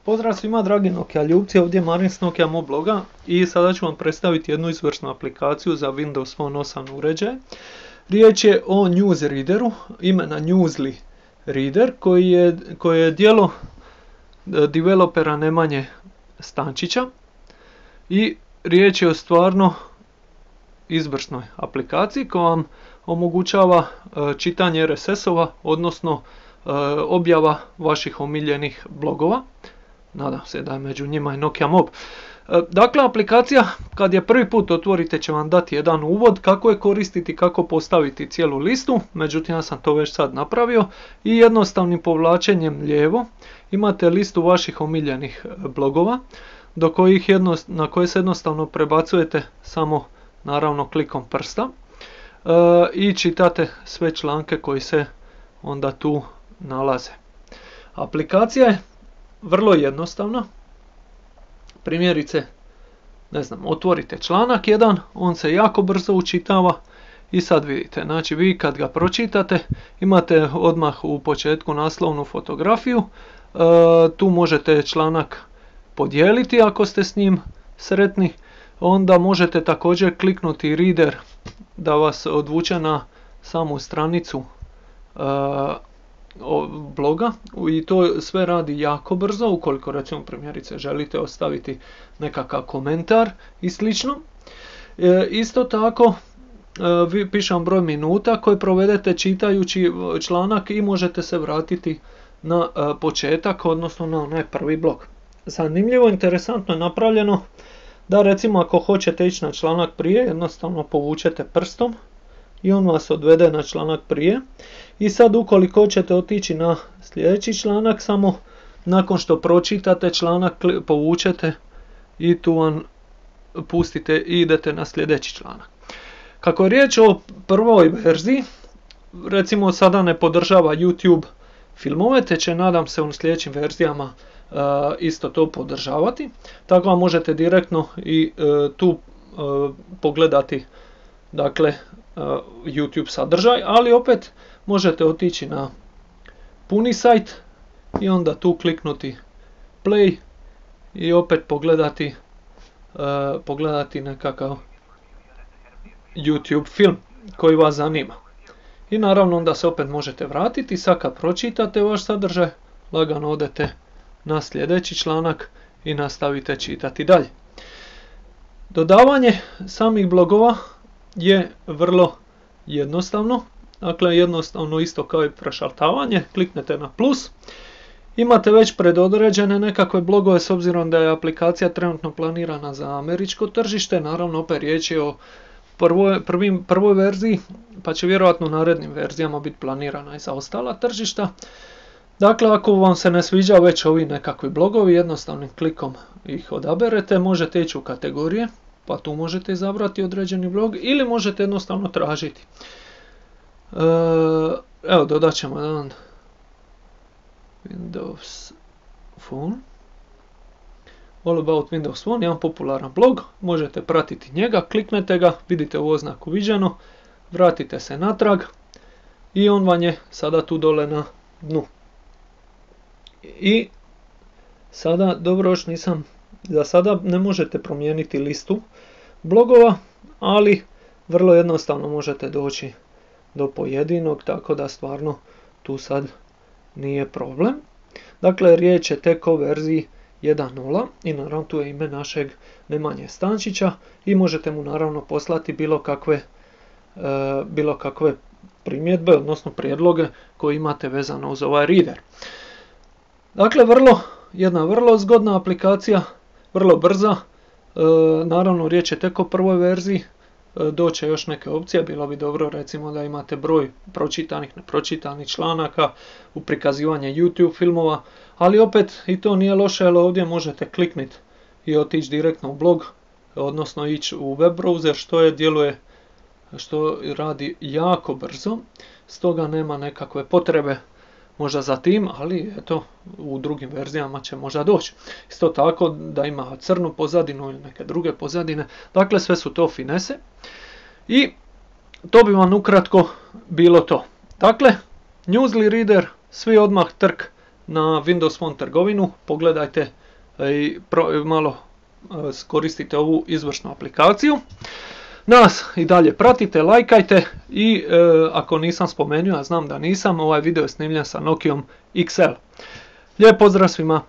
Pozdrav svima dragi Nokia ljubci, ovdje je Marin s Nokia Mo bloga i sada ću vam predstaviti jednu izvrsnu aplikaciju za Windows Phone 8 uređaj. Riječ je o Newsreaderu, imena Newsly Reader, koji je djelo developera Nemanje Stančića i riječ je o stvarno izvrsnoj aplikaciji koja vam omogućava čitanje RSS-ova, odnosno objava vaših omiljenih blogova. Nadam se da je među njima i Nokia Mob. Dakle, aplikacija kad je prvi put otvorite će vam dati jedan uvod kako je koristiti, kako postaviti cijelu listu. Međutim, ja sam to već sad napravio i jednostavnim povlačenjem lijevo imate listu vaših omiljenih blogova na koje se jednostavno prebacujete samo naravno klikom prsta i čitate sve članke koji se onda tu nalaze. Aplikacija je vrlo jednostavna. Primjerice, otvorite članak jedan, on se jako brzo učitava i sad vidite, znači vi kad ga pročitate imate odmah u početku naslovnu fotografiju, tu možete članak podijeliti ako ste s njim sretni, onda možete također kliknuti reader da vas odvuče na samu stranicu bloga i to sve radi jako brzo. Ukoliko recimo primjerice želite ostaviti nekakav komentar i slično. Isto tako piše vam broj minuta koje provedete čitajući članak i možete se vratiti na početak, odnosno na onaj prvi blog. Zanimljivo, interesantno je napravljeno da recimo ako hoćete ići na članak prije, jednostavno povučete prstom i on vas odvede na članak prije. I sad ukoliko hoćete otići na sljedeći članak, samo nakon što pročitate članak povučete i tu vam pustite i idete na sljedeći članak. Kako je riječ o prvoj verziji, recimo sada ne podržava YouTube filmove, te će nadam se u sljedećim verzijama isto to podržavati. Tako vam možete direktno i tu pogledati dakle YouTube sadržaj, ali opet možete otići na puni sajt i onda tu kliknuti play i opet pogledati nekakav YouTube film koji vas zanima. I naravno onda se opet možete vratiti, sad kad pročitate vaš sadržaj, lagano odete na sljedeći članak i nastavite čitati dalje. Dodavanje samih blogova je vrlo jednostavno. Dakle, jednostavno isto kao i prešaltavanje, kliknete na plus. Imate već predodređene nekakve blogove s obzirom da je aplikacija trenutno planirana za američko tržište. Naravno, opet riječ je o prvoj verziji, pa će vjerojatno u narednim verzijama biti planirana i za ostala tržišta. Dakle, ako vam se ne sviđa već ovi nekakvi blogovi, jednostavnim klikom ih odaberete, možete ići u kategorije, pa tu možete izabrati određeni blog ili možete jednostavno tražiti. Evo, dodat ćemo jedan Windows Phone. All about Windows Phone, jedan popularan blog, možete pratiti njega, kliknete ga, vidite u oznaku viđeno, vratite se natrag i on vam je sada tu dole na dnu. I sada, dobro još nisam, za sada ne možete promijeniti listu blogova, ali vrlo jednostavno možete doći do pojedinog, tako da stvarno tu sad nije problem. Dakle, riječ je tek o verziji 1.0 i naravno tu je ime našeg Nemanje Stančića i možete mu naravno poslati bilo kakve primjedbe, odnosno prijedloge koje imate vezano uz ovaj reader. Dakle, jedna vrlo zgodna aplikacija, vrlo brza. Naravno, riječ je tek o prvoj verziji. Doće još neke opcije, bilo bi dobro recimo da imate broj pročitanih, nepročitanih članaka, u prikazivanje YouTube filmova, ali opet i to nije loše, jer ovdje možete klikniti i otići direktno u blog, odnosno ići u web browser, što radi jako brzo, stoga nema nekakve potrebe možda za tim, ali eto, u drugim verzijama će možda doći. Isto tako da ima crnu pozadinu ili neke druge pozadine, dakle sve su to finese. I to bi vam ukratko bilo to. Dakle, Newsly Reader, svi odmah trk na Windows Phone trgovinu, pogledajte i malo koristite ovu izvršnu aplikaciju. Nas i dalje pratite, lajkajte i ako nisam spomenuo, a znam da nisam, ovaj video je snimljen sa Nokiom XL. Lijep pozdrav svima!